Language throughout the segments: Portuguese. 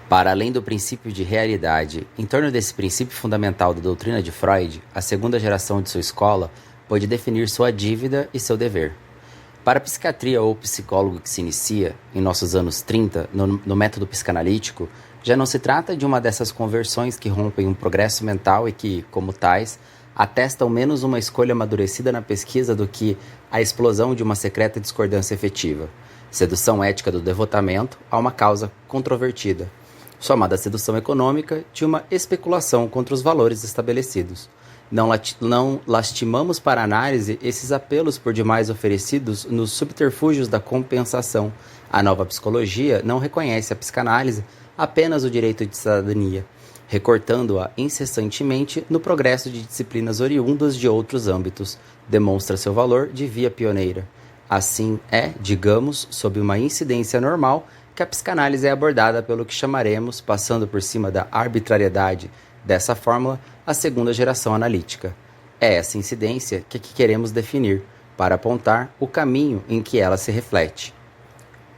Para além do princípio de realidade, em torno desse princípio fundamental da doutrina de Freud, a segunda geração de sua escola pôde definir sua dívida e seu dever. Para a psiquiatria ou psicólogo que se inicia, em nossos anos 30, no método psicanalítico, já não se trata de uma dessas conversões que rompem um progresso mental e que, como tais, atestam menos uma escolha amadurecida na pesquisa do que a explosão de uma secreta discordância efetiva. Sedução ética do devotamento a uma causa controvertida, chamada sedução econômica de uma especulação contra os valores estabelecidos. Não lastimamos para análise esses apelos por demais oferecidos nos subterfúgios da compensação. A nova psicologia não reconhece a psicanálise apenas o direito de cidadania, recortando-a incessantemente no progresso de disciplinas oriundas de outros âmbitos. Demonstra seu valor de via pioneira. Assim é, digamos, sob uma incidência normal, que a psicanálise é abordada pelo que chamaremos, passando por cima da arbitrariedade dessa fórmula, a segunda geração analítica. É essa incidência que aqui queremos definir, para apontar o caminho em que ela se reflete.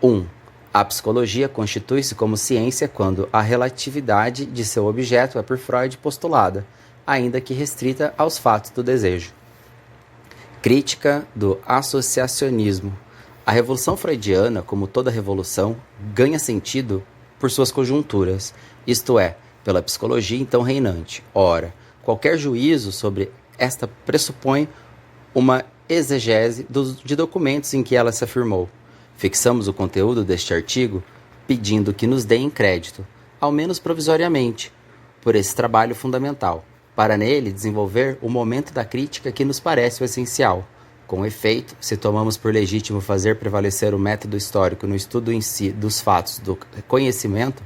1. A psicologia constitui-se como ciência quando a relatividade de seu objeto é por Freud postulada, ainda que restrita aos fatos do desejo. Crítica do associacionismo. A revolução freudiana, como toda revolução, ganha sentido por suas conjunturas, isto é, pela psicologia então reinante. Ora, qualquer juízo sobre esta pressupõe uma exegese de documentos em que ela se afirmou. Fixamos o conteúdo deste artigo pedindo que nos deem crédito, ao menos provisoriamente, por esse trabalho fundamental, para nele desenvolver o momento da crítica que nos parece o essencial. Com efeito, se tomamos por legítimo fazer prevalecer o método histórico no estudo em si dos fatos do conhecimento,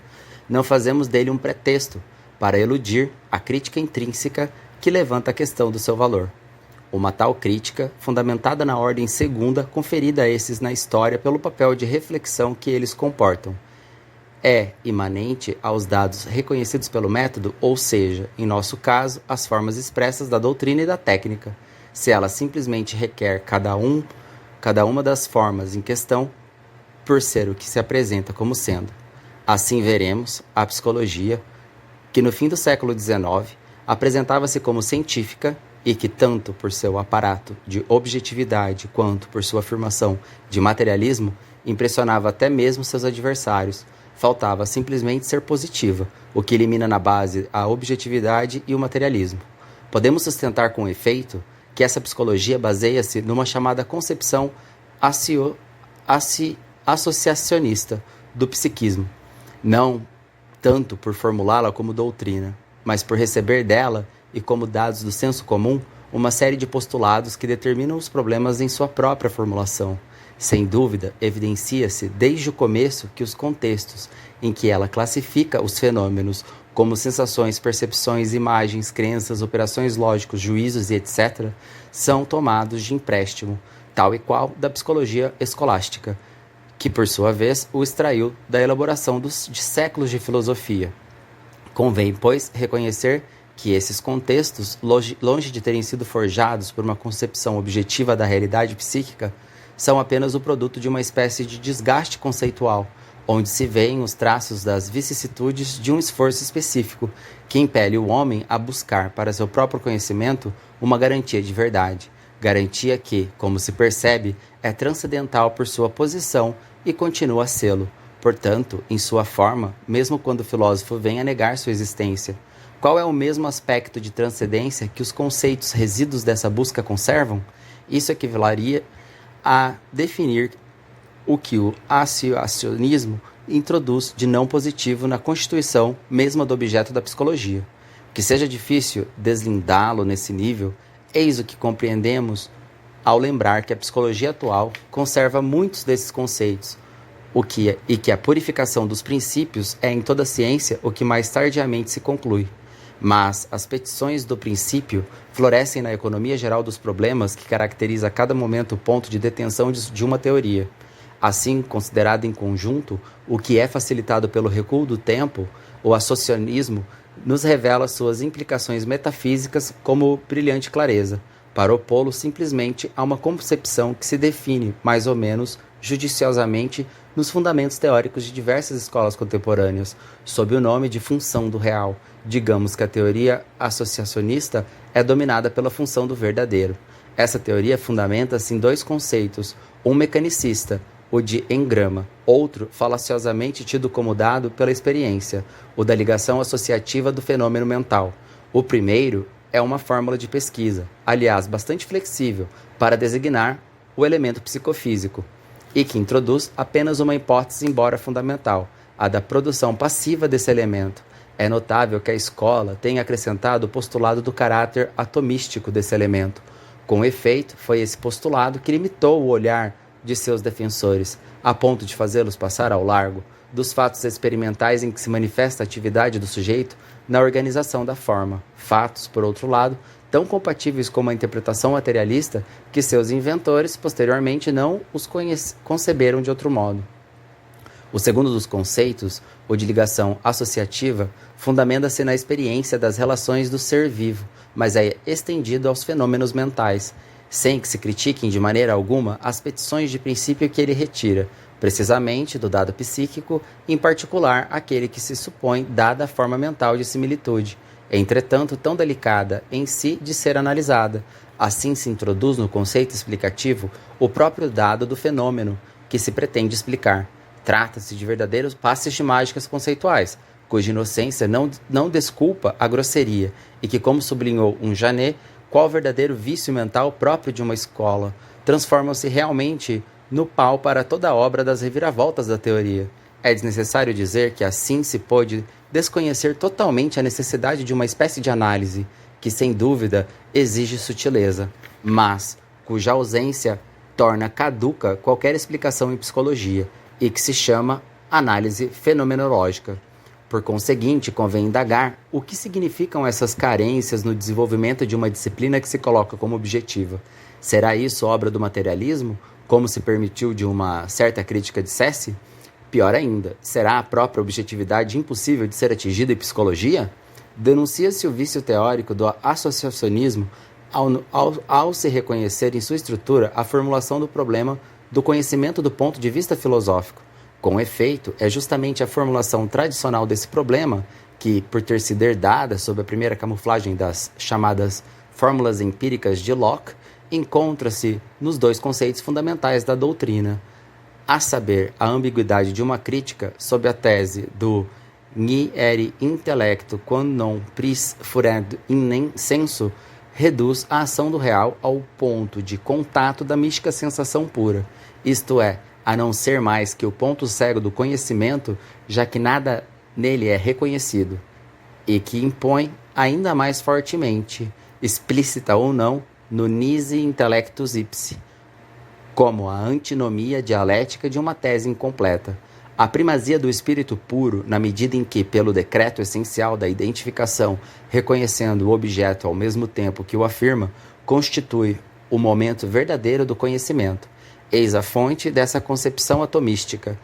não fazemos dele um pretexto para eludir a crítica intrínseca que levanta a questão do seu valor. Uma tal crítica, fundamentada na ordem segunda conferida a esses na história pelo papel de reflexão que eles comportam, é imanente aos dados reconhecidos pelo método, ou seja, em nosso caso, as formas expressas da doutrina e da técnica. Se ela simplesmente requer cada uma das formas em questão, por ser o que se apresenta como sendo. Assim veremos a psicologia, que no fim do século XIX apresentava-se como científica e que tanto por seu aparato de objetividade quanto por sua afirmação de materialismo impressionava até mesmo seus adversários. Faltava simplesmente ser positiva, o que elimina na base a objetividade e o materialismo. Podemos sustentar com efeito que essa psicologia baseia-se numa chamada concepção associacionista do psiquismo, não tanto por formulá-la como doutrina, mas por receber dela, e como dados do senso comum, uma série de postulados que determinam os problemas em sua própria formulação. Sem dúvida, evidencia-se desde o começo que os contextos em que ela classifica os fenômenos, como sensações, percepções, imagens, crenças, operações lógicas, juízos e etc., são tomados de empréstimo, tal e qual da psicologia escolástica, que por sua vez o extraiu da elaboração de séculos de filosofia. Convém, pois, reconhecer que esses contextos, longe de terem sido forjados por uma concepção objetiva da realidade psíquica, são apenas o produto de uma espécie de desgaste conceitual, onde se veem os traços das vicissitudes de um esforço específico que impele o homem a buscar para seu próprio conhecimento uma garantia de verdade, garantia que, como se percebe, é transcendental por sua posição e continua a sê-lo, portanto, em sua forma, mesmo quando o filósofo vem a negar sua existência. Qual é o mesmo aspecto de transcendência que os conceitos resíduos dessa busca conservam? Isso equivaleria a definir o que o associacionismo introduz de não positivo na constituição mesma do objeto da psicologia. Que seja difícil deslindá-lo nesse nível, eis o que compreendemos ao lembrar que a psicologia atual conserva muitos desses conceitos, e que a purificação dos princípios é em toda ciência o que mais tardiamente se conclui. Mas as petições do princípio florescem na economia geral dos problemas que caracteriza a cada momento o ponto de detenção de uma teoria. Assim, considerado em conjunto, o que é facilitado pelo recuo do tempo, o associacionismo nos revela suas implicações metafísicas como brilhante clareza, para opô-lo simplesmente a uma concepção que se define, mais ou menos judiciosamente, nos fundamentos teóricos de diversas escolas contemporâneas, sob o nome de função do real. Digamos que a teoria associacionista é dominada pela função do verdadeiro. Essa teoria fundamenta-se em dois conceitos, um mecanicista, o de engrama, outro falaciosamente tido como dado pela experiência, o da ligação associativa do fenômeno mental. O primeiro é uma fórmula de pesquisa, aliás, bastante flexível, para designar o elemento psicofísico, e que introduz apenas uma hipótese, embora fundamental, a da produção passiva desse elemento. É notável que a escola tenha acrescentado o postulado do caráter atomístico desse elemento. Com efeito, foi esse postulado que limitou o olhar de seus defensores, a ponto de fazê-los passar ao largo dos fatos experimentais em que se manifesta a atividade do sujeito na organização da forma. Fatos, por outro lado, tão compatíveis com a interpretação materialista que seus inventores, posteriormente, não os conceberam de outro modo. O segundo dos conceitos, o de ligação associativa, fundamenta-se na experiência das relações do ser vivo, mas é estendido aos fenômenos mentais, sem que se critiquem de maneira alguma as petições de princípio que ele retira, precisamente do dado psíquico, em particular aquele que se supõe dada a forma mental de similitude, entretanto tão delicada em si de ser analisada. Assim se introduz no conceito explicativo o próprio dado do fenômeno que se pretende explicar. Trata-se de verdadeiros passes de mágicas conceituais, cuja inocência não desculpa a grosseria, e que, como sublinhou um Janet, qual verdadeiro vício mental próprio de uma escola, transformam-se realmente no pau para toda a obra das reviravoltas da teoria. É desnecessário dizer que assim se pôde desconhecer totalmente a necessidade de uma espécie de análise, que sem dúvida exige sutileza, mas cuja ausência torna caduca qualquer explicação em psicologia, e que se chama análise fenomenológica. Por conseguinte, convém indagar o que significam essas carências no desenvolvimento de uma disciplina que se coloca como objetiva. Será isso obra do materialismo, como se permitiu de uma certa crítica dissesse? Pior ainda, será a própria objetividade impossível de ser atingida em psicologia? Denuncia-se o vício teórico do associacionismo ao se reconhecer em sua estrutura a formulação do problema do conhecimento do ponto de vista filosófico. Com efeito, é justamente a formulação tradicional desse problema que, por ter sido herdada sob a primeira camuflagem das chamadas fórmulas empíricas de Locke, encontra-se nos dois conceitos fundamentais da doutrina, a saber, a ambiguidade de uma crítica sob a tese do Nihil intellectu quam non pris furet in sensu reduz a ação do real ao ponto de contato da mística sensação pura, isto é, a não ser mais que o ponto cego do conhecimento, já que nada nele é reconhecido, e que impõe ainda mais fortemente, explícita ou não, no nisi intellectus ipsi, como a antinomia dialética de uma tese incompleta. A primazia do espírito puro, na medida em que, pelo decreto essencial da identificação, reconhecendo o objeto ao mesmo tempo que o afirma, constitui o momento verdadeiro do conhecimento. Eis a fonte dessa concepção atomística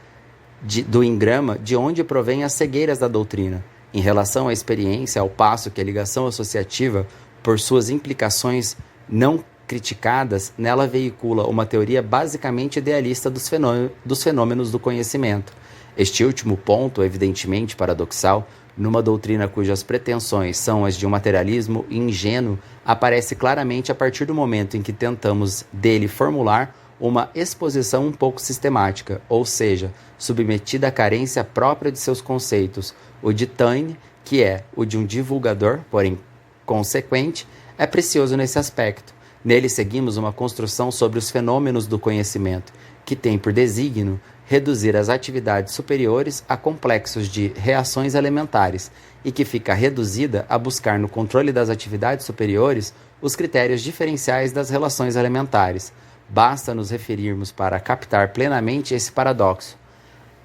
do engrama, de onde provém as cegueiras da doutrina, em relação à experiência, ao passo que a ligação associativa, por suas implicações não criticadas, nela veicula uma teoria basicamente idealista dos fenômenos do conhecimento. Este último ponto, evidentemente paradoxal, numa doutrina cujas pretensões são as de um materialismo ingênuo, aparece claramente a partir do momento em que tentamos dele formular uma exposição um pouco sistemática, ou seja, submetida à carência própria de seus conceitos. O de Taine, que é o de um divulgador, porém consequente, é precioso nesse aspecto. Nele seguimos uma construção sobre os fenômenos do conhecimento, que tem por desígnio reduzir as atividades superiores a complexos de reações elementares, e que fica reduzida a buscar no controle das atividades superiores os critérios diferenciais das relações elementares. Basta nos referirmos para captar plenamente esse paradoxo,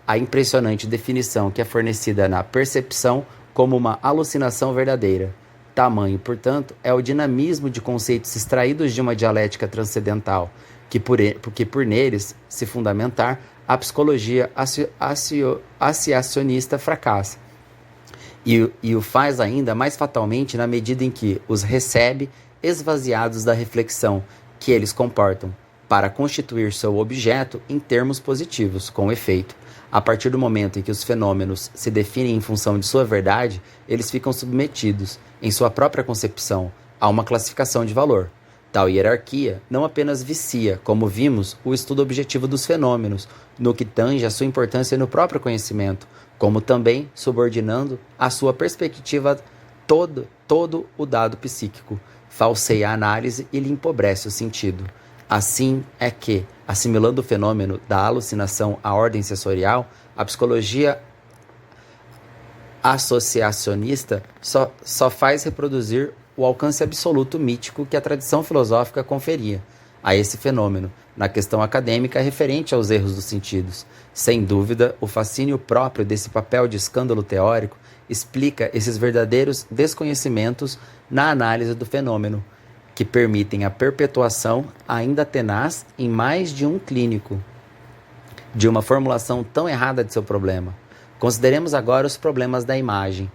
a impressionante definição que é fornecida na percepção como uma alucinação verdadeira. Tamanho, portanto, é o dinamismo de conceitos extraídos de uma dialética transcendental, que por neles se fundamentar, a psicologia associacionista fracassa. E o faz ainda mais fatalmente na medida em que os recebe esvaziados da reflexão que eles comportam. para constituir seu objeto em termos positivos. Com efeito, a partir do momento em que os fenômenos se definem em função de sua verdade, eles ficam submetidos, em sua própria concepção, a uma classificação de valor. Tal hierarquia não apenas vicia, como vimos, o estudo objetivo dos fenômenos, no que tange a sua importância no próprio conhecimento, como também subordinando a sua perspectiva todo o dado psíquico, falseia a análise e lhe empobrece o sentido. Assim é que, assimilando o fenômeno da alucinação à ordem sensorial, a psicologia associacionista só faz reproduzir o alcance absoluto mítico que a tradição filosófica conferia a esse fenômeno, na questão acadêmica referente aos erros dos sentidos. Sem dúvida, o fascínio próprio desse papel de escândalo teórico explica esses verdadeiros desconhecimentos na análise do fenômeno, que permitem a perpetuação ainda tenaz em mais de um clínico de uma formulação tão errada de seu problema. Consideremos agora os problemas da imagem.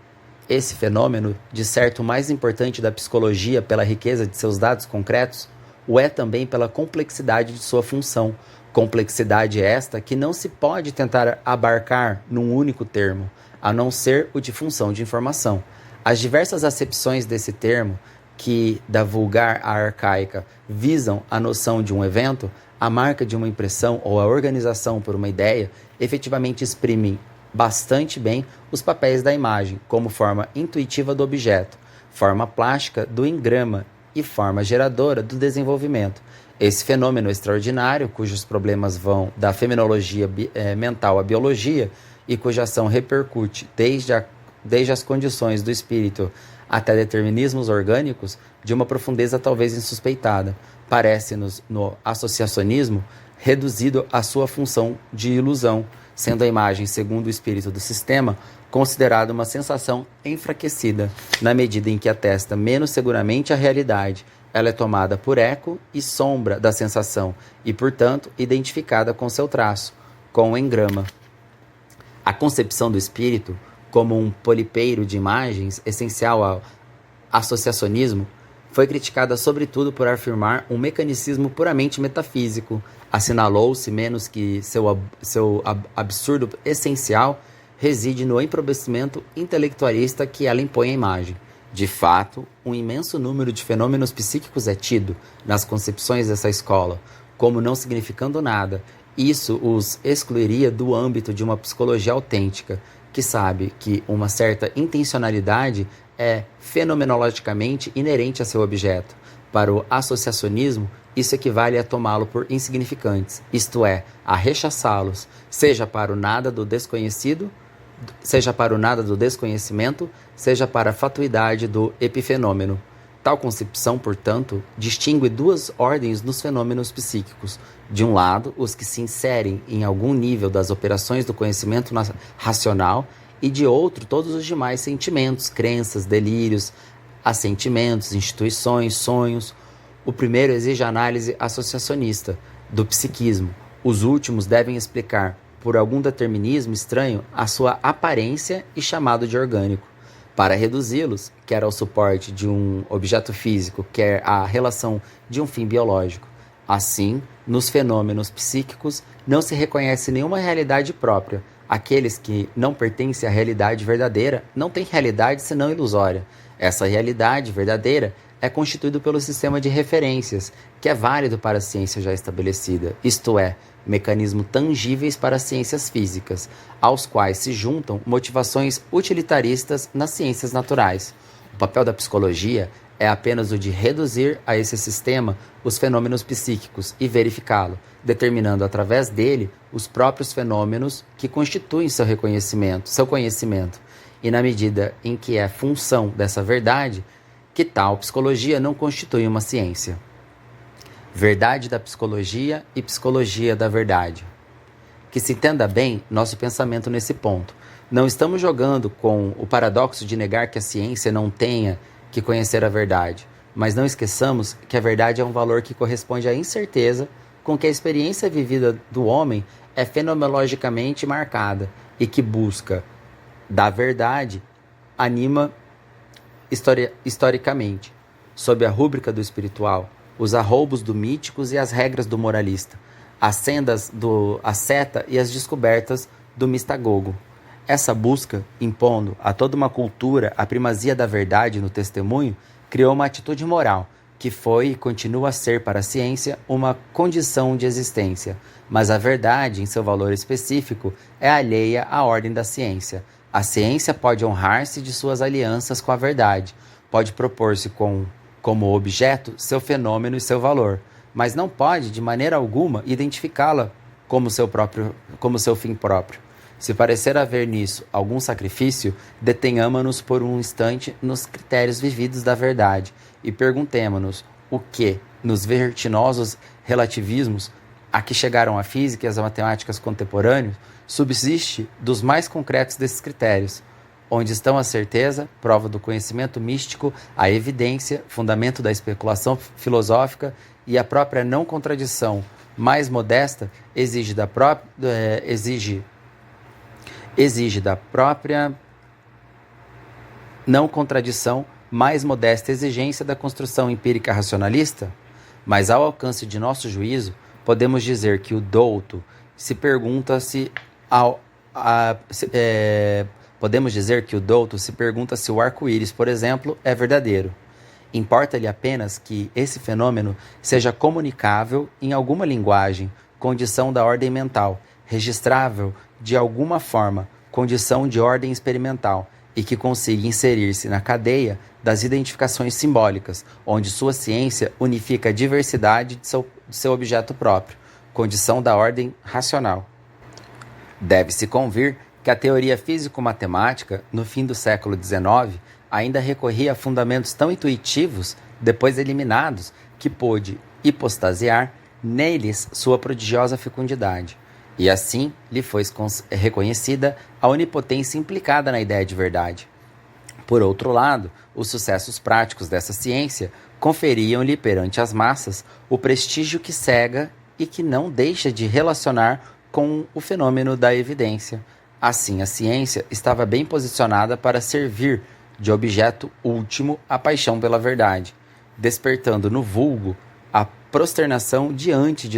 Esse fenômeno, de certo mais importante da psicologia pela riqueza de seus dados concretos, o é também pela complexidade de sua função. Complexidade esta que não se pode tentar abarcar num único termo, a não ser o de função de informação. As diversas acepções desse termo, que, da vulgar à arcaica, visam a noção de um evento, a marca de uma impressão ou a organização por uma ideia, efetivamente exprimem bastante bem os papéis da imagem, como forma intuitiva do objeto, forma plástica do engrama e forma geradora do desenvolvimento. Esse fenômeno extraordinário, cujos problemas vão da fenomenologia mental à biologia e cuja ação repercute desde as condições do espírito até determinismos orgânicos, de uma profundeza talvez insuspeitada, parece-nos, no associacionismo, reduzido à sua função de ilusão, sendo a imagem, segundo o espírito do sistema, considerada uma sensação enfraquecida, na medida em que atesta menos seguramente a realidade. Ela é tomada por eco e sombra da sensação e, portanto, identificada com seu traço, com o engrama. A concepção do espírito, como um polipeiro de imagens, essencial ao associacionismo, foi criticada sobretudo por afirmar um mecanicismo puramente metafísico. Assinalou-se menos que seu absurdo essencial reside no empobrecimenento intelectualista que ela impõe à imagem. De fato, um imenso número de fenômenos psíquicos é tido, nas concepções dessa escola, como não significando nada. Isso os excluiria do âmbito de uma psicologia autêntica, que sabe que uma certa intencionalidade é fenomenologicamente inerente a seu objeto. Para o associacionismo, isso equivale a tomá-lo por insignificantes, isto é, a rechaçá-los, seja para o nada do desconhecido, seja para o nada do desconhecimento, seja para a fatuidade do epifenômeno. Tal concepção, portanto, distingue duas ordens nos fenômenos psíquicos. De um lado, os que se inserem em algum nível das operações do conhecimento racional, e de outro, todos os demais sentimentos, crenças, delírios, assentimentos, instituições, sonhos. O primeiro exige a análise associacionista do psiquismo. Os últimos devem explicar, por algum determinismo estranho, a sua aparência e chamado de orgânico. Para reduzi-los, quer ao suporte de um objeto físico, quer à relação de um fim biológico. Assim, nos fenômenos psíquicos não se reconhece nenhuma realidade própria. Aqueles que não pertencem à realidade verdadeira não têm realidade senão ilusória. Essa realidade verdadeira é constituída pelo sistema de referências, que é válido para a ciência já estabelecida, isto é, mecanismos tangíveis para as ciências físicas, aos quais se juntam motivações utilitaristas nas ciências naturais. O papel da psicologia é apenas o de reduzir a esse sistema os fenômenos psíquicos e verificá-lo, determinando através dele os próprios fenômenos que constituem seu conhecimento, e na medida em que é função dessa verdade, que tal psicologia não constitui uma ciência. Verdade da psicologia e psicologia da verdade. Que se entenda bem nosso pensamento nesse ponto. Não estamos jogando com o paradoxo de negar que a ciência não tenha que conhecer a verdade, mas não esqueçamos que a verdade é um valor que corresponde à incerteza com que a experiência vivida do homem é fenomenologicamente marcada e que busca da verdade anima historicamente. Sob a rúbrica do espiritual, os arroubos do míticos e as regras do moralista, as sendas do asceta e as descobertas do mistagogo. Essa busca, impondo a toda uma cultura a primazia da verdade no testemunho, criou uma atitude moral, que foi e continua a ser para a ciência uma condição de existência. Mas a verdade, em seu valor específico, é alheia à ordem da ciência. A ciência pode honrar-se de suas alianças com a verdade, pode propor-se como objeto seu fenômeno e seu valor, mas não pode, de maneira alguma, identificá-la como seu fim próprio. Se parecer haver nisso algum sacrifício, detenhamo-nos por um instante nos critérios vividos da verdade e perguntemo-nos o que, nos vertiginosos relativismos a que chegaram a física e as matemáticas contemporâneas, subsiste dos mais concretos desses critérios, onde estão a certeza, prova do conhecimento místico, a evidência, fundamento da especulação filosófica e a própria não contradição mais modesta exige da própria não contradição mais modesta exigência da construção empírica racionalista? Mas ao alcance de nosso juízo, podemos dizer que o douto se pergunta se o arco-íris, por exemplo, é verdadeiro. Importa-lhe apenas que esse fenômeno seja comunicável em alguma linguagem, condição da ordem mental, registrável de alguma forma, condição de ordem experimental, e que consiga inserir-se na cadeia das identificações simbólicas, onde sua ciência unifica a diversidade de seu objeto próprio, condição da ordem racional. Deve-se convir que a teoria físico-matemática, no fim do século XIX, ainda recorria a fundamentos tão intuitivos, depois eliminados, que pôde hipostasiar neles sua prodigiosa fecundidade. E assim lhe foi reconhecida a onipotência implicada na ideia de verdade. Por outro lado, os sucessos práticos dessa ciência conferiam-lhe perante as massas o prestígio que cega e que não deixa de relacionar com o fenômeno da evidência. Assim, a ciência estava bem posicionada para servir de objeto último à paixão pela verdade, despertando no vulgo a prosternação diante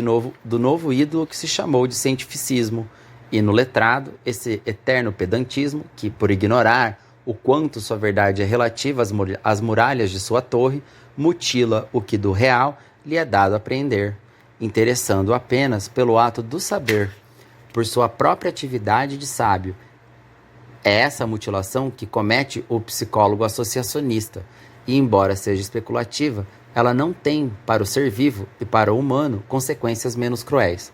do novo ídolo que se chamou de cientificismo, e no letrado esse eterno pedantismo que, por ignorar o quanto sua verdade é relativa às muralhas de sua torre, mutila o que do real lhe é dado apreender, interessando apenas pelo ato do saber, por sua própria atividade de sábio. É essa mutilação que comete o psicólogo associacionista, e embora seja especulativa, ela não tem, para o ser vivo e para o humano, consequências menos cruéis.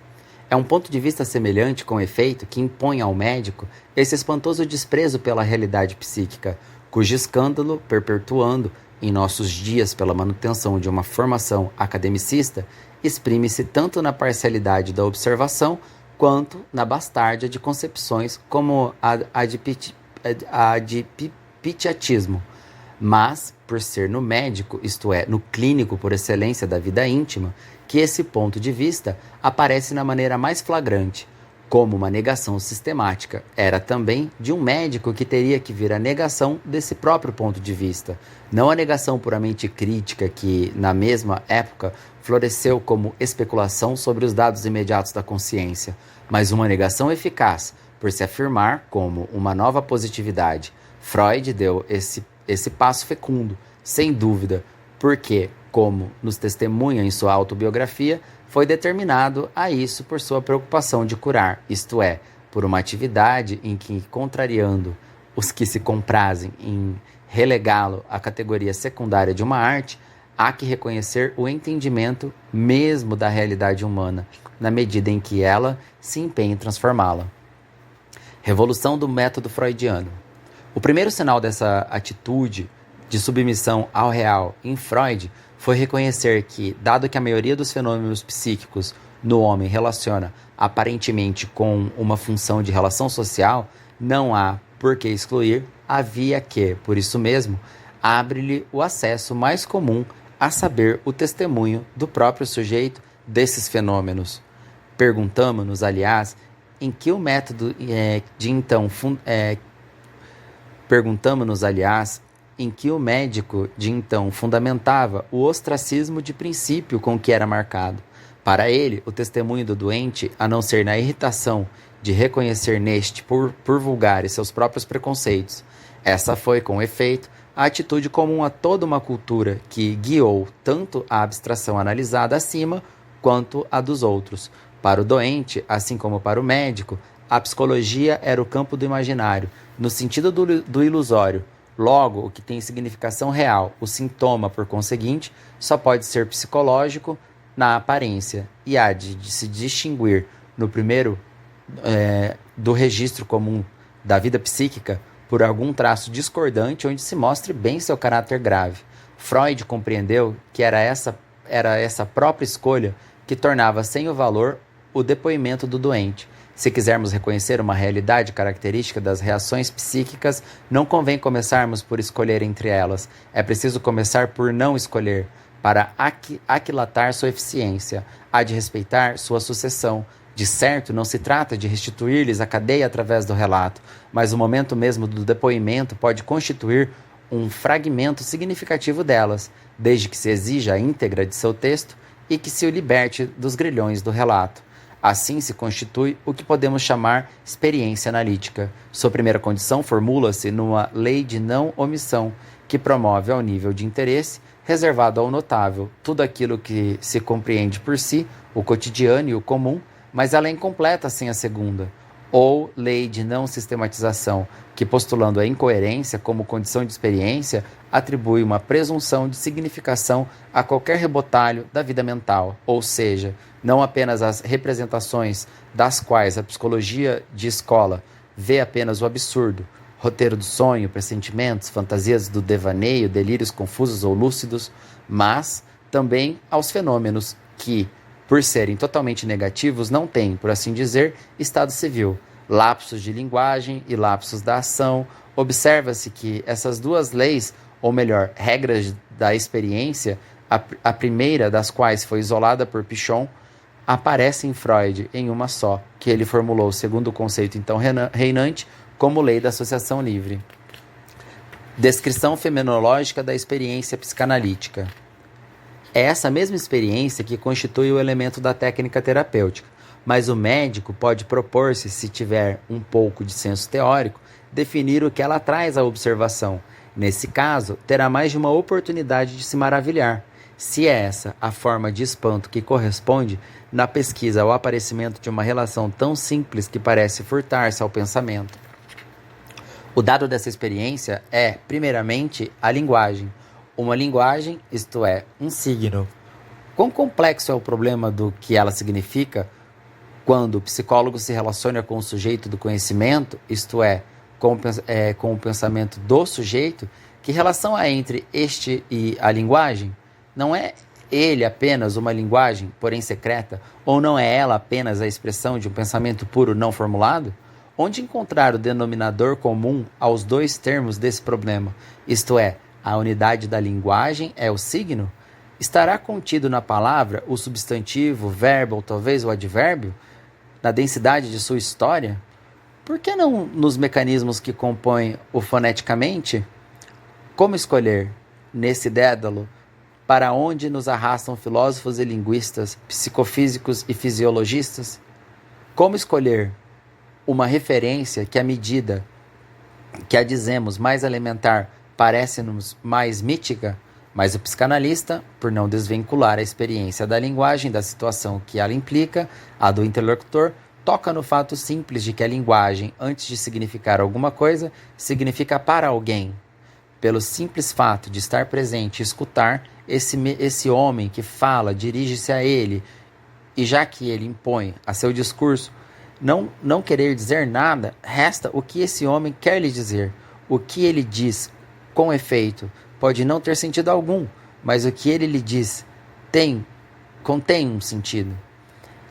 É um ponto de vista semelhante, com efeito, que impõe ao médico esse espantoso desprezo pela realidade psíquica, cujo escândalo, perpetuando em nossos dias pela manutenção de uma formação academicista, exprime-se tanto na parcialidade da observação quanto na bastárdia de concepções como a de pitiatismo. Mas, por ser no médico, isto é, no clínico por excelência da vida íntima, que esse ponto de vista aparece na maneira mais flagrante, como uma negação sistemática. Era também de um médico que teria que vir a negação desse próprio ponto de vista, não a negação puramente crítica que, na mesma época, floresceu como especulação sobre os dados imediatos da consciência, mas uma negação eficaz, por se afirmar como uma nova positividade. Freud deu esse passo fecundo, sem dúvida, porque, como nos testemunha em sua autobiografia, foi determinado a isso por sua preocupação de curar, isto é, por uma atividade em que, contrariando os que se comprazem em relegá-lo à categoria secundária de uma arte, há que reconhecer o entendimento mesmo da realidade humana, na medida em que ela se empenha em transformá-la. Revolução do método freudiano. O primeiro sinal dessa atitude de submissão ao real em Freud foi reconhecer que, dado que a maioria dos fenômenos psíquicos no homem relaciona aparentemente com uma função de relação social, não há por que excluir, havia que, por isso mesmo, abre-lhe o acesso mais comum a saber o testemunho do próprio sujeito desses fenômenos. Perguntamo-nos, aliás, em que o método Perguntamo-nos, aliás, em que o médico de então fundamentava o ostracismo de princípio com que era marcado. Para ele, o testemunho do doente, a não ser na irritação de reconhecer neste por vulgares seus próprios preconceitos. Essa foi, com efeito, a atitude comum a toda uma cultura que guiou tanto a abstração analisada acima quanto a dos outros. Para o doente, assim como para o médico, a psicologia era o campo do imaginário, no sentido do ilusório. Logo, o que tem significação real, o sintoma, por conseguinte, só pode ser psicológico na aparência e há de se distinguir no primeiro do registro comum da vida psíquica por algum traço discordante onde se mostre bem seu caráter grave. Freud compreendeu que era essa própria escolha que tornava sem o valor o depoimento do doente. Se quisermos reconhecer uma realidade característica das reações psíquicas, não convém começarmos por escolher entre elas. É preciso começar por não escolher, para aquilatar sua eficiência. Há de respeitar sua sucessão. De certo, não se trata de restituir-lhes a cadeia através do relato, mas o momento mesmo do depoimento pode constituir um fragmento significativo delas, desde que se exija a íntegra de seu texto e que se o liberte dos grilhões do relato. Assim se constitui o que podemos chamar experiência analítica. Sua primeira condição formula-se numa lei de não omissão, que promove ao nível de interesse reservado ao notável tudo aquilo que se compreende por si, o cotidiano e o comum, mas ela é incompleta sem a segunda, ou lei de não sistematização, que postulando a incoerência como condição de experiência, atribui uma presunção de significação a qualquer rebotalho da vida mental, ou seja, não apenas as representações das quais a psicologia de escola vê apenas o absurdo, roteiro do sonho, pressentimentos, fantasias do devaneio, delírios confusos ou lúcidos, mas também aos fenômenos que, por serem totalmente negativos, não têm, por assim dizer, estado civil. Lapsos de linguagem e lapsos da ação. Observa-se que essas duas leis, ou melhor, regras da experiência, a primeira das quais foi isolada por Pichon, aparece em Freud em uma só, que ele formulou segundo o conceito então reinante como lei da associação livre. Descrição fenomenológica da experiência psicanalítica. É essa mesma experiência que constitui o elemento da técnica terapêutica, mas o médico pode propor-se, se tiver um pouco de senso teórico, definir o que ela traz à observação. Nesse caso, terá mais de uma oportunidade de se maravilhar. Se é essa a forma de espanto que corresponde na pesquisa ao aparecimento de uma relação tão simples que parece furtar-se ao pensamento. O dado dessa experiência é, primeiramente, a linguagem. Uma linguagem, isto é, um signo. Quão complexo é o problema do que ela significa quando o psicólogo se relaciona com o sujeito do conhecimento, isto é, com o pensamento do sujeito, que relação há entre este e a linguagem? Não é ele apenas uma linguagem, porém secreta, ou não é ela apenas a expressão de um pensamento puro não formulado? Onde encontrar o denominador comum aos dois termos desse problema, isto é, a unidade da linguagem é o signo? Estará contido na palavra o substantivo, o verbo ou talvez o advérbio, na densidade de sua história? Por que não nos mecanismos que compõem o foneticamente? Como escolher, nesse dédalo, para onde nos arrastam filósofos e linguistas, psicofísicos e fisiologistas? Como escolher uma referência que, à medida que a dizemos mais elementar, parece-nos mais mítica? Mas o psicanalista, por não desvincular a experiência da linguagem da situação que ela implica, a do interlocutor, toca no fato simples de que a linguagem, antes de significar alguma coisa, significa para alguém. Pelo simples fato de estar presente e escutar, esse homem que fala dirige-se a ele, e já que ele impõe a seu discurso não querer dizer nada, resta o que esse homem quer lhe dizer. O que ele diz, com efeito, pode não ter sentido algum, mas o que ele lhe diz contém um sentido.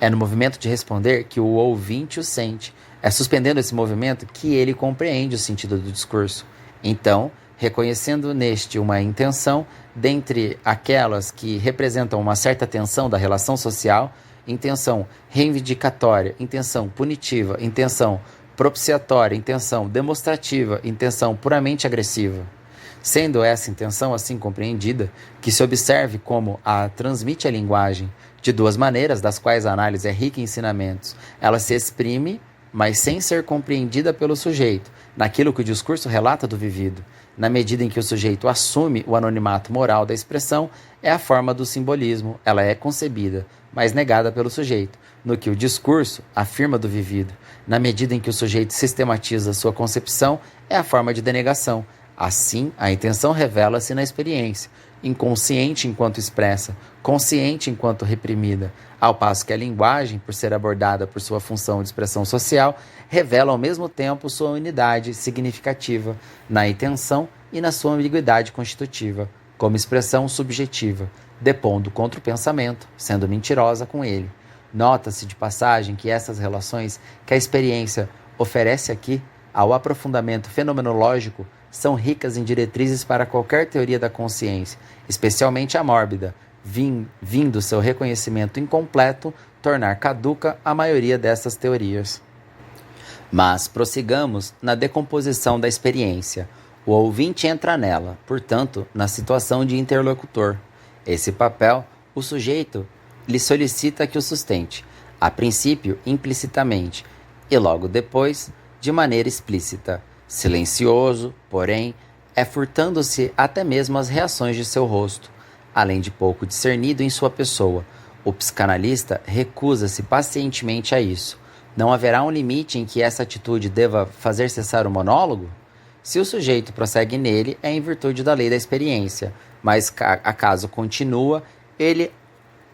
É no movimento de responder que o ouvinte o sente. É suspendendo esse movimento que ele compreende o sentido do discurso. Então, reconhecendo neste uma intenção, dentre aquelas que representam uma certa tensão da relação social, intenção reivindicatória, intenção punitiva, intenção propiciatória, intenção demonstrativa, intenção puramente agressiva. Sendo essa intenção assim compreendida, que se observe como a transmite a linguagem de duas maneiras, das quais a análise é rica em ensinamentos. Ela se exprime, mas sem ser compreendida pelo sujeito, naquilo que o discurso relata do vivido. Na medida em que o sujeito assume o anonimato moral da expressão, é a forma do simbolismo, ela é concebida, mas negada pelo sujeito, no que o discurso afirma do vivido. Na medida em que o sujeito sistematiza sua concepção, é a forma de denegação. Assim, a intenção revela-se na experiência, inconsciente enquanto expressa, consciente enquanto reprimida, ao passo que a linguagem, por ser abordada por sua função de expressão social, revela ao mesmo tempo sua unidade significativa na intenção e na sua ambiguidade constitutiva, como expressão subjetiva, depondo contra o pensamento, sendo mentirosa com ele. Nota-se de passagem que essas relações que a experiência oferece aqui ao aprofundamento fenomenológico são ricas em diretrizes para qualquer teoria da consciência, especialmente a mórbida, vindo seu reconhecimento incompleto tornar caduca a maioria dessas teorias. Mas prossigamos na decomposição da experiência. O ouvinte entra nela, portanto, na situação de interlocutor. Esse papel, o sujeito lhe solicita que o sustente, a princípio implicitamente, e logo depois, de maneira explícita. Silencioso, porém, é furtando-se até mesmo as reações de seu rosto, além de pouco discernido em sua pessoa. O psicanalista recusa-se pacientemente a isso. Não haverá um limite em que essa atitude deva fazer cessar o monólogo? Se o sujeito prossegue nele, é em virtude da lei da experiência, mas acaso continua ele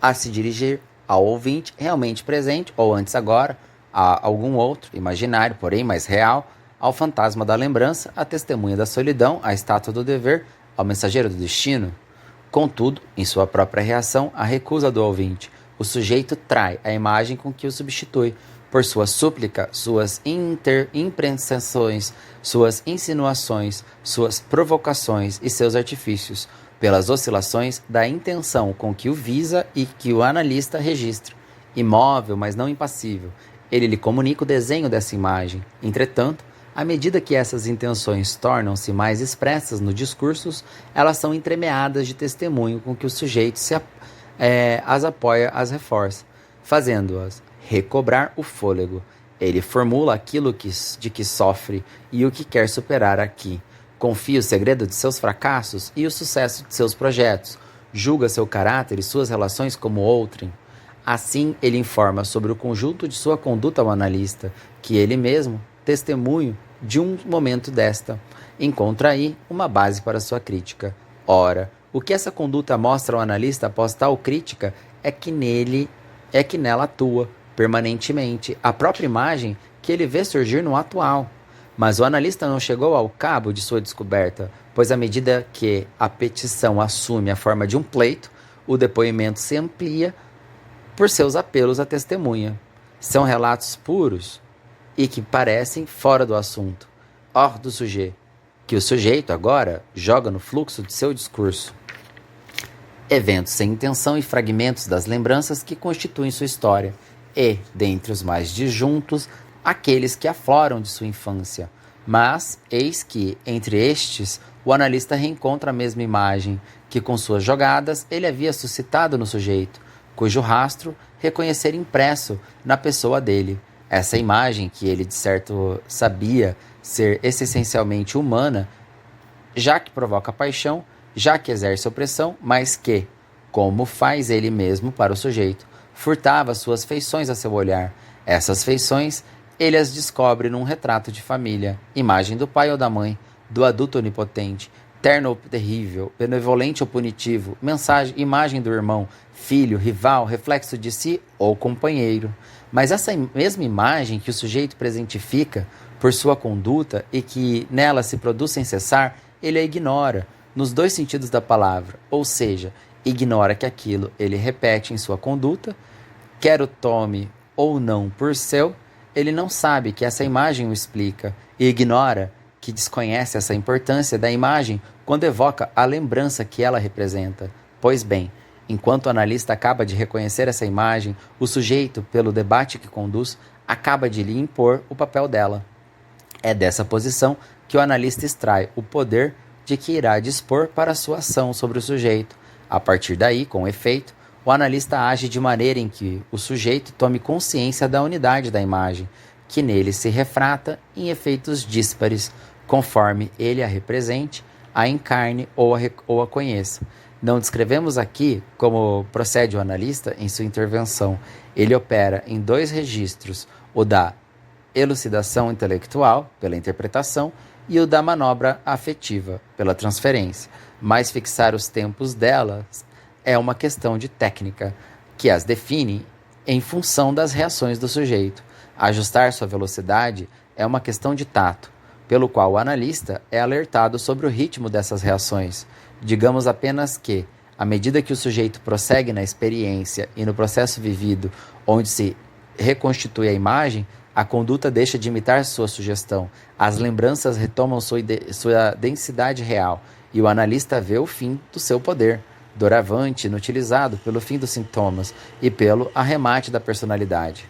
a se dirigir ao ouvinte realmente presente, ou antes agora, a algum outro, imaginário, porém mais real, ao fantasma da lembrança, à testemunha da solidão, à estátua do dever, ao mensageiro do destino. Contudo, em sua própria reação à recusa do ouvinte, o sujeito trai a imagem com que o substitui, por sua súplica, suas imprecações, suas insinuações, suas provocações e seus artifícios, pelas oscilações da intenção com que o visa e que o analista registra. Imóvel, mas não impassível, ele lhe comunica o desenho dessa imagem. Entretanto, à medida que essas intenções tornam-se mais expressas no discurso, elas são entremeadas de testemunho com que o sujeito as apoia, as reforça, fazendo-as recobrar o fôlego. Ele formula aquilo de que sofre e o que quer superar aqui. Confia o segredo de seus fracassos e o sucesso de seus projetos. Julga seu caráter e suas relações como outrem. Assim, ele informa sobre o conjunto de sua conduta ao analista, que ele mesmo, testemunho de um momento desta, encontra aí uma base para sua crítica. Ora, o que essa conduta mostra ao analista após tal crítica é que nela atua permanentemente a própria imagem que ele vê surgir no atual. Mas o analista não chegou ao cabo de sua descoberta, pois à medida que a petição assume a forma de um pleito, o depoimento se amplia por seus apelos à testemunha. São relatos puros e que parecem fora do assunto, hors do sujet, que o sujeito agora joga no fluxo de seu discurso. Eventos sem intenção e fragmentos das lembranças que constituem sua história, e, dentre os mais disjuntos, aqueles que afloram de sua infância. Mas, eis que, entre estes, o analista reencontra a mesma imagem que, com suas jogadas, ele havia suscitado no sujeito, cujo rastro reconhecer impresso na pessoa dele. Essa imagem, que ele de certo sabia ser essencialmente humana, já que provoca paixão, já que exerce opressão, mas que, como faz ele mesmo para o sujeito, furtava suas feições a seu olhar. Essas feições ele as descobre num retrato de família, imagem do pai ou da mãe, do adulto onipotente, terno ou terrível, benevolente ou punitivo, imagem do irmão, filho, rival, reflexo de si ou companheiro. Mas essa mesma imagem que o sujeito presentifica por sua conduta e que nela se produz sem cessar, ele a ignora, nos dois sentidos da palavra, ou seja, ignora que aquilo ele repete em sua conduta, quer o tome ou não por seu, ele não sabe que essa imagem o explica e ignora que desconhece essa importância da imagem quando evoca a lembrança que ela representa. Pois bem, enquanto o analista acaba de reconhecer essa imagem, o sujeito, pelo debate que conduz, acaba de lhe impor o papel dela. É dessa posição que o analista extrai o poder de que irá dispor para sua ação sobre o sujeito. A partir daí, com efeito, o analista age de maneira em que o sujeito tome consciência da unidade da imagem, que nele se refrata em efeitos díspares, conforme ele a represente, a encarne ou a conheça. Não descrevemos aqui como procede o analista em sua intervenção. Ele opera em 2 registros, o da elucidação intelectual, pela interpretação, e o da manobra afetiva, pela transferência. Mas fixar os tempos delas é uma questão de técnica, que as define em função das reações do sujeito. Ajustar sua velocidade é uma questão de tato, pelo qual o analista é alertado sobre o ritmo dessas reações. Digamos apenas que, à medida que o sujeito prossegue na experiência e no processo vivido, onde se reconstitui a imagem, a conduta deixa de imitar sua sugestão, as lembranças retomam sua densidade real, e o analista vê o fim do seu poder, doravante inutilizado pelo fim dos sintomas e pelo arremate da personalidade.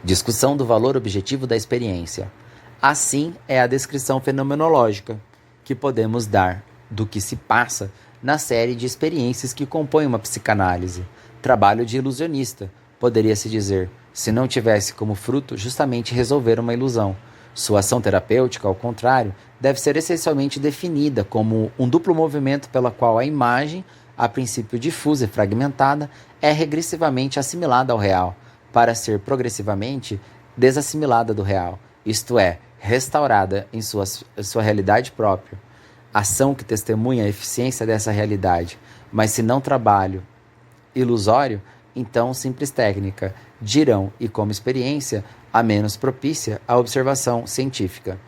Discussão do valor objetivo da experiência. Assim é a descrição fenomenológica que podemos dar do que se passa na série de experiências que compõem uma psicanálise. Trabalho de ilusionista, poderia-se dizer, se não tivesse como fruto justamente resolver uma ilusão. Sua ação terapêutica, ao contrário, deve ser essencialmente definida como um duplo movimento pela qual a imagem, a princípio difusa e fragmentada, é regressivamente assimilada ao real, para ser progressivamente desassimilada do real, isto é, restaurada em sua realidade própria. Ação que testemunha a eficiência dessa realidade, mas se não trabalho ilusório, então simples técnica, dirão, e como experiência, a menos propícia à observação científica.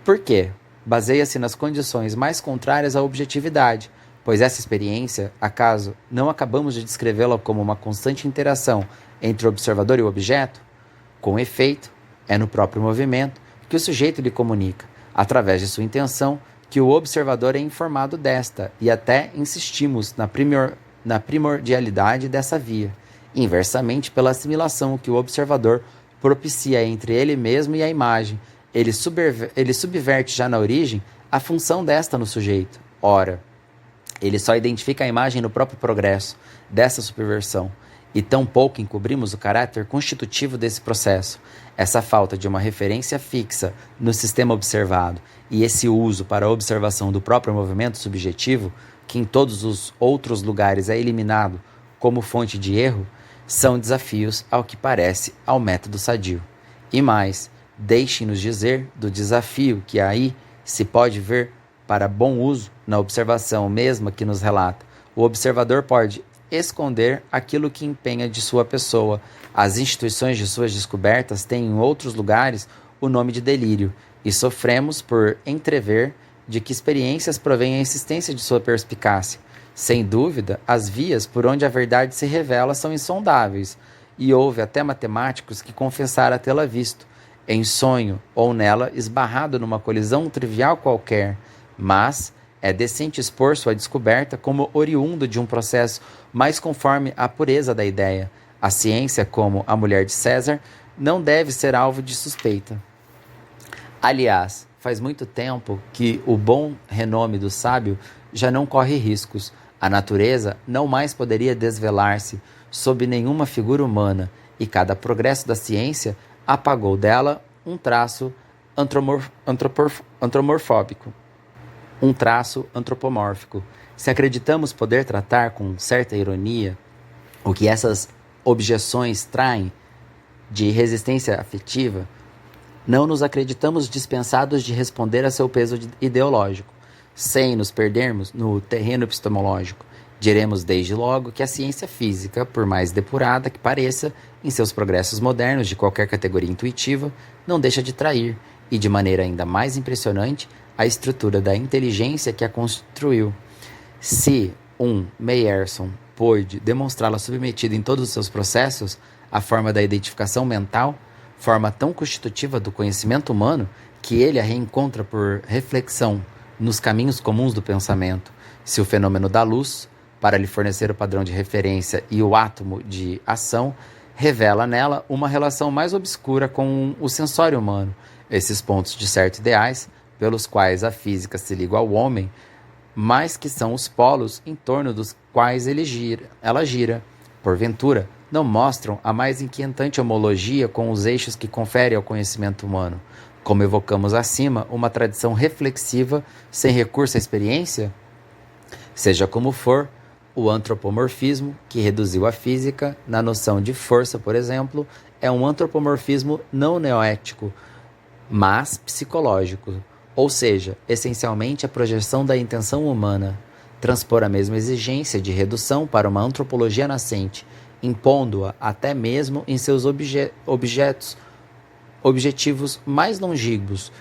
Por quê? Baseia-se nas condições mais contrárias à objetividade, pois essa experiência, acaso não acabamos de descrevê-la como uma constante interação entre o observador e o objeto? Com efeito, é no próprio movimento que o sujeito lhe comunica, através de sua intenção, que o observador é informado desta, e até insistimos na primordialidade dessa via, inversamente pela assimilação que o observador propicia entre ele mesmo e a imagem. Ele subverte já na origem a função desta no sujeito. Ora, ele só identifica a imagem no próprio progresso dessa subversão, e tão pouco encobrimos o caráter constitutivo desse processo. Essa falta de uma referência fixa no sistema observado e esse uso para a observação do próprio movimento subjetivo, que em todos os outros lugares é eliminado como fonte de erro, são desafios, ao que parece, ao método sadio. E mais, deixem-nos dizer do desafio que aí se pode ver para bom uso na observação mesma que nos relata. O observador pode esconder aquilo que empenha de sua pessoa. As instituições de suas descobertas têm em outros lugares o nome de delírio, e sofremos por entrever de que experiências provém a insistência de sua perspicácia. Sem dúvida, as vias por onde a verdade se revela são insondáveis, e houve até matemáticos que confessaram tê-la visto, em sonho ou nela esbarrado numa colisão trivial qualquer, mas é decente expor sua descoberta como oriundo de um processo mais conforme à pureza da ideia. A ciência, como a mulher de César, não deve ser alvo de suspeita. Aliás, faz muito tempo que o bom renome do sábio já não corre riscos. A natureza não mais poderia desvelar-se sob nenhuma figura humana, e cada progresso da ciência apagou dela um traço antropomórfico. Se acreditamos poder tratar com certa ironia o que essas objeções traem de resistência afetiva, não nos acreditamos dispensados de responder a seu peso ideológico, sem nos perdermos no terreno epistemológico. Diremos desde logo que a ciência física, por mais depurada que pareça, em seus progressos modernos de qualquer categoria intuitiva, não deixa de trair, e de maneira ainda mais impressionante, a estrutura da inteligência que a construiu. Se Meyerson pôde demonstrá-la submetida em todos os seus processos, a forma da identificação mental, forma tão constitutiva do conhecimento humano, que ele a reencontra por reflexão nos caminhos comuns do pensamento. Se o fenômeno da luz, para lhe fornecer o padrão de referência e o átomo de ação, revela nela uma relação mais obscura com o sensório humano. Esses pontos de certos ideais, pelos quais a física se liga ao homem, mas que são os polos em torno dos quais ela gira, porventura, não mostram a mais inquietante homologia com os eixos que conferem ao conhecimento humano, como evocamos acima, uma tradição reflexiva sem recurso à experiência? Seja como for, o antropomorfismo, que reduziu a física na noção de força, por exemplo, é um antropomorfismo não noético, mas psicológico, ou seja, essencialmente a projeção da intenção humana, transpor a mesma exigência de redução para uma antropologia nascente, impondo-a até mesmo em seus objetivos mais longínquos,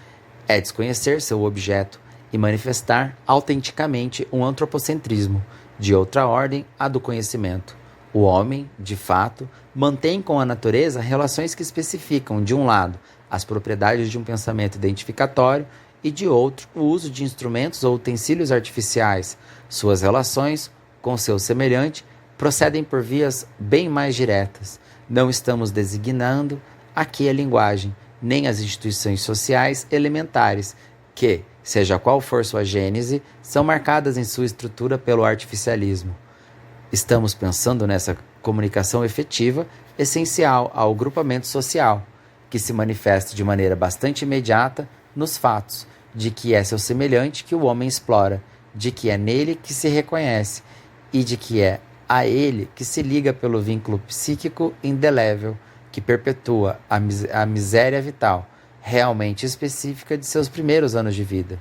é desconhecer seu objeto e manifestar autenticamente um antropocentrismo, de outra ordem à do conhecimento. O homem, de fato, mantém com a natureza relações que especificam, de um lado, as propriedades de um pensamento identificatório e, de outro, o uso de instrumentos ou utensílios artificiais. Suas relações com seu semelhante procedem por vias bem mais diretas. Não estamos designando aqui a linguagem, nem as instituições sociais elementares, que, seja qual for sua gênese, são marcadas em sua estrutura pelo artificialismo. Estamos pensando nessa comunicação efetiva, essencial ao grupamento social, que se manifesta de maneira bastante imediata nos fatos, de que é seu semelhante que o homem explora, de que é nele que se reconhece, e de que é a ele que se liga pelo vínculo psíquico indelével, que perpetua a miséria vital, realmente específica de seus primeiros anos de vida.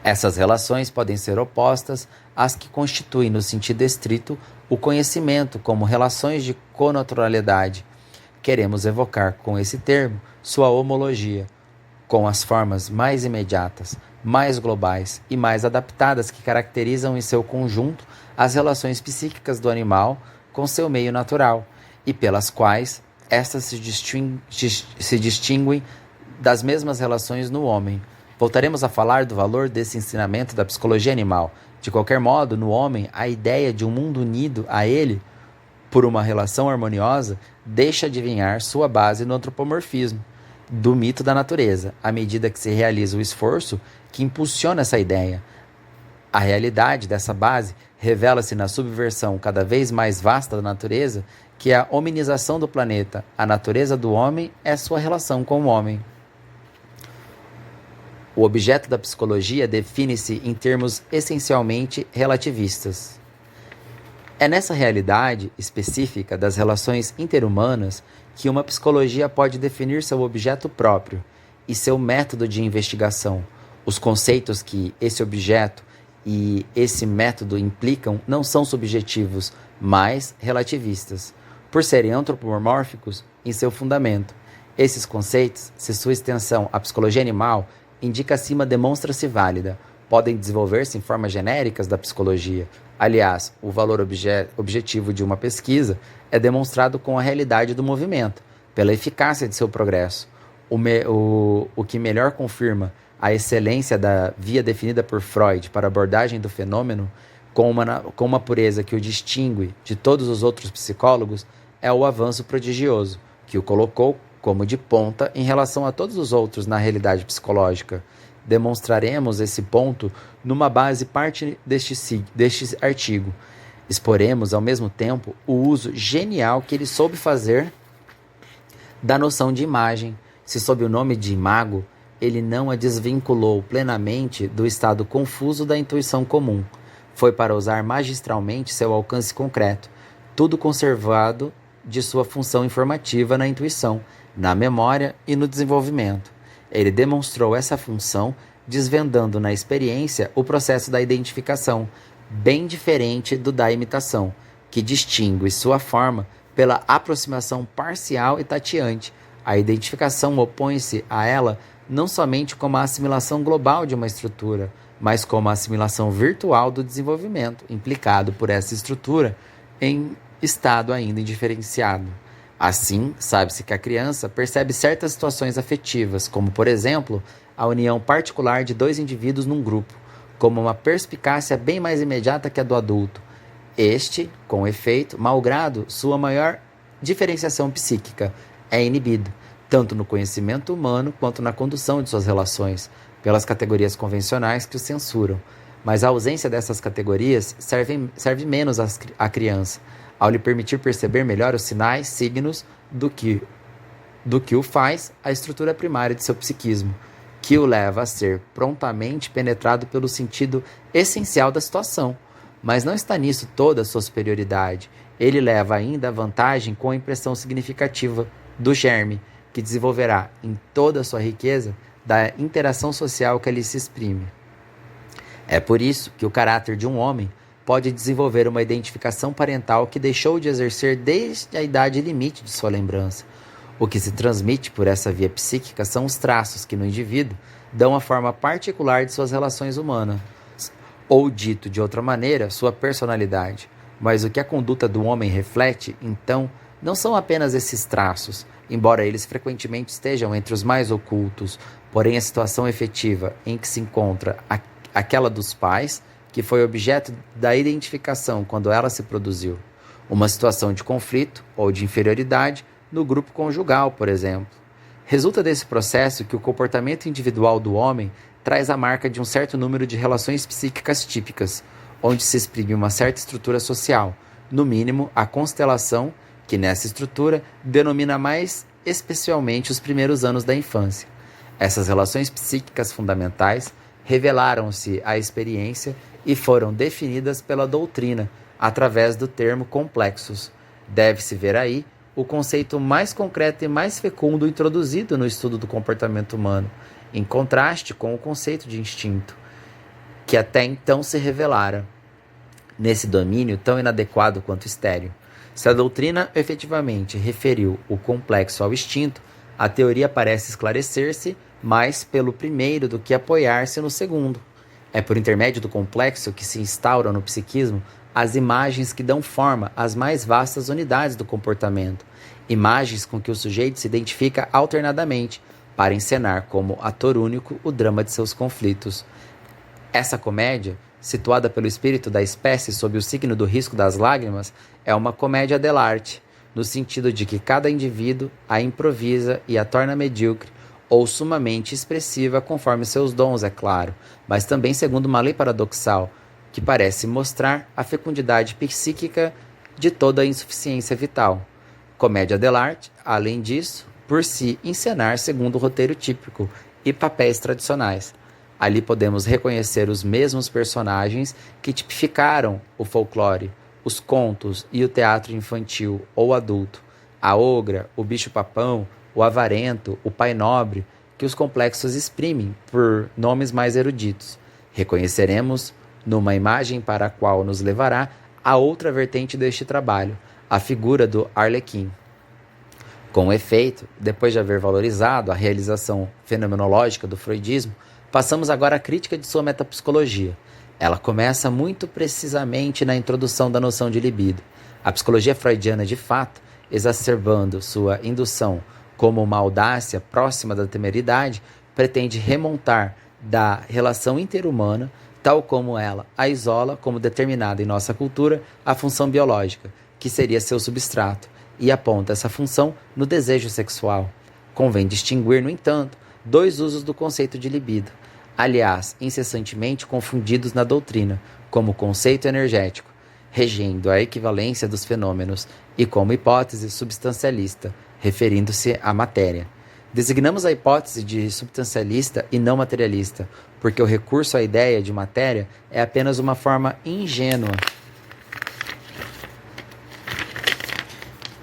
Essas relações podem ser opostas às que constituem, no sentido estrito, o conhecimento como relações de connaturalidade. Queremos evocar com esse termo sua homologia, com as formas mais imediatas, mais globais e mais adaptadas que caracterizam em seu conjunto as relações psíquicas do animal com seu meio natural, e pelas quais estas se distinguem das mesmas relações no homem. Voltaremos a falar do valor desse ensinamento da psicologia animal. De qualquer modo, no homem, a ideia de um mundo unido a ele por uma relação harmoniosa deixa adivinhar sua base no antropomorfismo do mito da natureza, à medida que se realiza o esforço que impulsiona essa ideia. A realidade dessa base revela-se na subversão cada vez mais vasta da natureza, que é a hominização do planeta. A natureza do homem é sua relação com o homem. O objeto da psicologia define-se em termos essencialmente relativistas. É nessa realidade específica das relações interhumanas que uma psicologia pode definir seu objeto próprio e seu método de investigação. Os conceitos que esse objeto e esse método implicam não são subjetivos, mas relativistas, por serem antropomórficos em seu fundamento. Esses conceitos, se sua extensão à psicologia animal indica acima, demonstra-se válida, podem desenvolver-se em formas genéricas da psicologia. Aliás, o valor objetivo de uma pesquisa é demonstrado com a realidade do movimento, pela eficácia de seu progresso. O que melhor confirma a excelência da via definida por Freud para a abordagem do fenômeno, com uma pureza que o distingue de todos os outros psicólogos, é o avanço prodigioso, que o colocou como de ponta em relação a todos os outros na realidade psicológica. Demonstraremos esse ponto numa base parte deste artigo. Exporemos, ao mesmo tempo, o uso genial que ele soube fazer da noção de imagem. Se sob o nome de imago, ele não a desvinculou plenamente do estado confuso da intuição comum. Foi para usar magistralmente seu alcance concreto, tudo conservado de sua função informativa na intuição, na memória e no desenvolvimento. Ele demonstrou essa função desvendando na experiência o processo da identificação, bem diferente do da imitação, que distingue sua forma pela aproximação parcial e tateante. A identificação opõe-se a ela não somente como a assimilação global de uma estrutura, mas como a assimilação virtual do desenvolvimento, implicado por essa estrutura em estado ainda indiferenciado. Assim, sabe-se que a criança percebe certas situações afetivas, como, por exemplo, a união particular de dois indivíduos num grupo, como uma perspicácia bem mais imediata que a do adulto. Este, com efeito, malgrado sua maior diferenciação psíquica, é inibido, tanto no conhecimento humano quanto na condução de suas relações, pelas categorias convencionais que o censuram, mas a ausência dessas categorias serve menos à criança, ao lhe permitir perceber melhor os sinais, signos do que o faz a estrutura primária de seu psiquismo, que o leva a ser prontamente penetrado pelo sentido essencial da situação. Mas não está nisso toda a sua superioridade. Ele leva ainda a vantagem com a impressão significativa do germe, que desenvolverá em toda a sua riqueza da interação social que ali se exprime. É por isso que o caráter de um homem pode desenvolver uma identificação parental que deixou de exercer desde a idade limite de sua lembrança. O que se transmite por essa via psíquica são os traços que no indivíduo dão a forma particular de suas relações humanas, ou dito de outra maneira, sua personalidade. Mas o que a conduta do homem reflete, então, não são apenas esses traços, embora eles frequentemente estejam entre os mais ocultos, porém a situação efetiva em que se encontra aquela dos pais, que foi objeto da identificação quando ela se produziu. Uma situação de conflito ou de inferioridade no grupo conjugal, por exemplo. Resulta desse processo que o comportamento individual do homem traz a marca de um certo número de relações psíquicas típicas, onde se exprime uma certa estrutura social, no mínimo a constelação, que nessa estrutura denomina mais especialmente os primeiros anos da infância. Essas relações psíquicas fundamentais revelaram-se à experiência e foram definidas pela doutrina através do termo complexos. Deve-se ver aí o conceito mais concreto e mais fecundo introduzido no estudo do comportamento humano, em contraste com o conceito de instinto, que até então se revelara nesse domínio tão inadequado quanto estéril. Se a doutrina efetivamente referiu o complexo ao instinto, a teoria parece esclarecer-se mais pelo primeiro do que apoiar-se no segundo. É por intermédio do complexo que se instauram no psiquismo as imagens que dão forma às mais vastas unidades do comportamento, imagens com que o sujeito se identifica alternadamente, para encenar como ator único o drama de seus conflitos. Essa comédia, situada pelo espírito da espécie sob o signo do risco das lágrimas, é uma comédia dell'arte, no sentido de que cada indivíduo a improvisa e a torna medíocre ou sumamente expressiva conforme seus dons, é claro, mas também segundo uma lei paradoxal, que parece mostrar a fecundidade psíquica de toda a insuficiência vital. Comédia dell'arte, além disso, por se encenar segundo o roteiro típico e papéis tradicionais. Ali podemos reconhecer os mesmos personagens que tipificaram o folclore, os contos e o teatro infantil ou adulto, a ogra, o bicho-papão, o avarento, o pai nobre, que os complexos exprimem por nomes mais eruditos. Reconheceremos, numa imagem para a qual nos levará a outra vertente deste trabalho, a figura do Arlequim. Com efeito, depois de haver valorizado a realização fenomenológica do freudismo, passamos agora à crítica de sua metapsicologia. Ela começa muito precisamente na introdução da noção de libido. A psicologia freudiana, de fato, exacerbando sua indução como uma audácia próxima da temeridade, pretende remontar da relação interhumana, tal como ela a isola como determinada em nossa cultura a função biológica, que seria seu substrato, e aponta essa função no desejo sexual. Convém distinguir, no entanto, dois usos do conceito de libido, aliás, incessantemente confundidos na doutrina, como conceito energético, regendo a equivalência dos fenômenos, e como hipótese substancialista, referindo-se à matéria. Designamos a hipótese de substancialista e não materialista, porque o recurso à ideia de matéria é apenas uma forma ingênua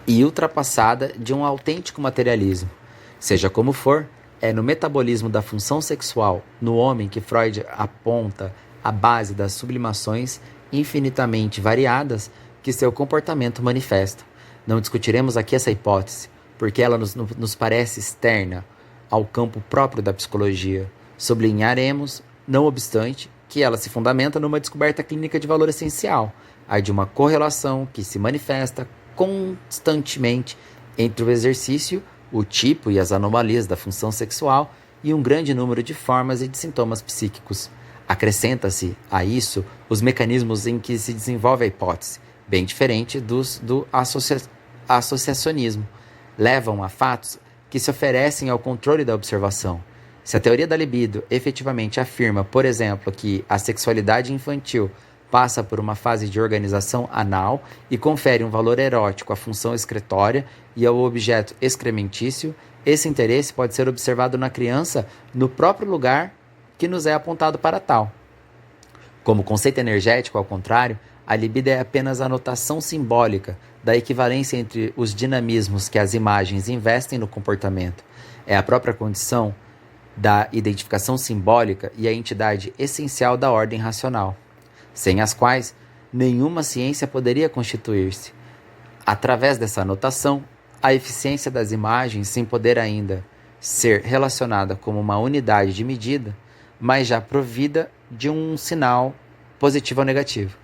e ultrapassada de um autêntico materialismo. Seja como for, é no metabolismo da função sexual no homem que Freud aponta a base das sublimações infinitamente variadas que seu comportamento manifesta. Não discutiremos aqui essa hipótese, porque ela nos parece externa ao campo próprio da psicologia. Sublinharemos, não obstante, que ela se fundamenta numa descoberta clínica de valor essencial, a de uma correlação que se manifesta constantemente entre o exercício, o tipo e as anomalias da função sexual e um grande número de formas e de sintomas psíquicos. Acrescenta-se a isso os mecanismos em que se desenvolve a hipótese, bem diferente dos do associacionismo. Levam a fatos que se oferecem ao controle da observação. Se a teoria da libido efetivamente afirma, por exemplo, que a sexualidade infantil passa por uma fase de organização anal e confere um valor erótico à função excretória e ao objeto excrementício, esse interesse pode ser observado na criança no próprio lugar que nos é apontado para tal. Como conceito energético, ao contrário, a libido é apenas a notação simbólica da equivalência entre os dinamismos que as imagens investem no comportamento. É a própria condição da identificação simbólica e a entidade essencial da ordem racional, sem as quais nenhuma ciência poderia constituir-se. Através dessa notação, a eficiência das imagens, sem poder ainda ser relacionada como uma unidade de medida, mas já provida de um sinal positivo ou negativo,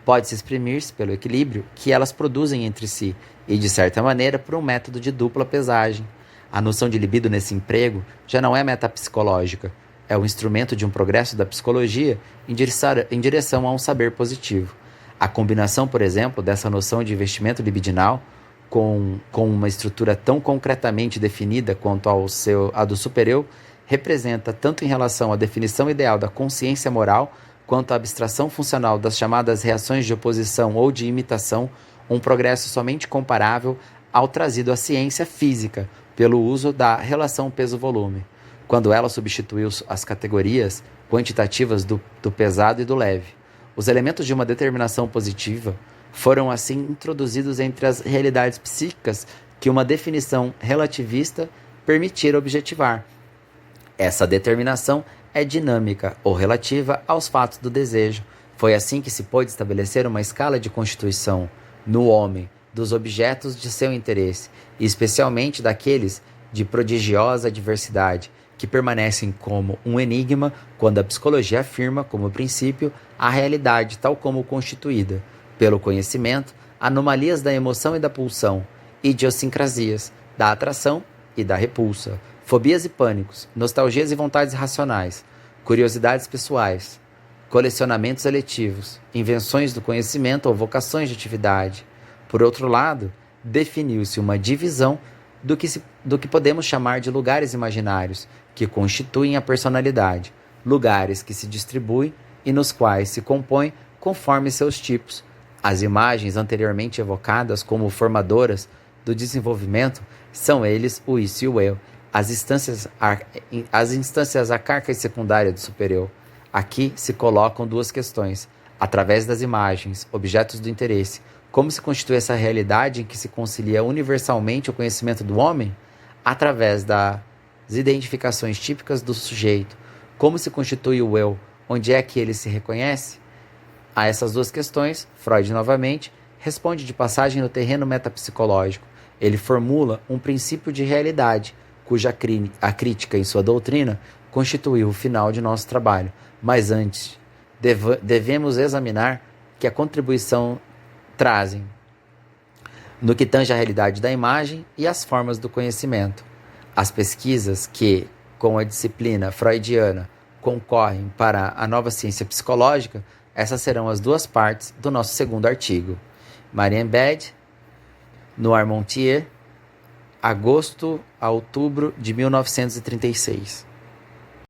pode-se exprimir-se pelo equilíbrio que elas produzem entre si e, de certa maneira, por um método de dupla pesagem. A noção de libido nesse emprego já não é metapsicológica, é o instrumento de um progresso da psicologia em direção a um saber positivo. A combinação, por exemplo, dessa noção de investimento libidinal com uma estrutura tão concretamente definida quanto a do super-eu representa, tanto em relação à definição ideal da consciência moral, quanto à abstração funcional das chamadas reações de oposição ou de imitação, um progresso somente comparável ao trazido à ciência física pelo uso da relação peso-volume, quando ela substituiu as categorias quantitativas do pesado e do leve. Os elementos de uma determinação positiva foram assim introduzidos entre as realidades psíquicas que uma definição relativista permitira objetivar. Essa determinação é dinâmica ou relativa aos fatos do desejo. Foi assim que se pôde estabelecer uma escala de constituição no homem dos objetos de seu interesse, e especialmente daqueles de prodigiosa diversidade, que permanecem como um enigma quando a psicologia afirma como princípio a realidade tal como constituída pelo conhecimento, anomalias da emoção e da pulsão, idiosincrasias da atração e da repulsa, fobias e pânicos, nostalgias e vontades racionais, curiosidades pessoais, colecionamentos eletivos, invenções do conhecimento ou vocações de atividade. Por outro lado, definiu-se uma divisão do que podemos chamar de lugares imaginários, que constituem a personalidade, lugares que se distribuem e nos quais se compõem conforme seus tipos. As imagens anteriormente evocadas como formadoras do desenvolvimento são eles o isso e o eu, as instâncias arcaicas e secundárias do super-eu. Aqui se colocam duas questões. Através das imagens, objetos do interesse, como se constitui essa realidade em que se concilia universalmente o conhecimento do homem? Através das identificações típicas do sujeito, como se constitui o eu, onde é que ele se reconhece? A essas duas questões, Freud novamente responde de passagem no terreno metapsicológico. Ele formula um princípio de realidade, cuja a crítica em sua doutrina constituiu o final de nosso trabalho. Mas antes, devemos examinar que a contribuição trazem no que tange à realidade da imagem e as formas do conhecimento. As pesquisas que, com a disciplina freudiana, concorrem para a nova ciência psicológica, essas serão as duas partes do nosso segundo artigo. Marienbad, no Armentières, agosto a outubro de 1936.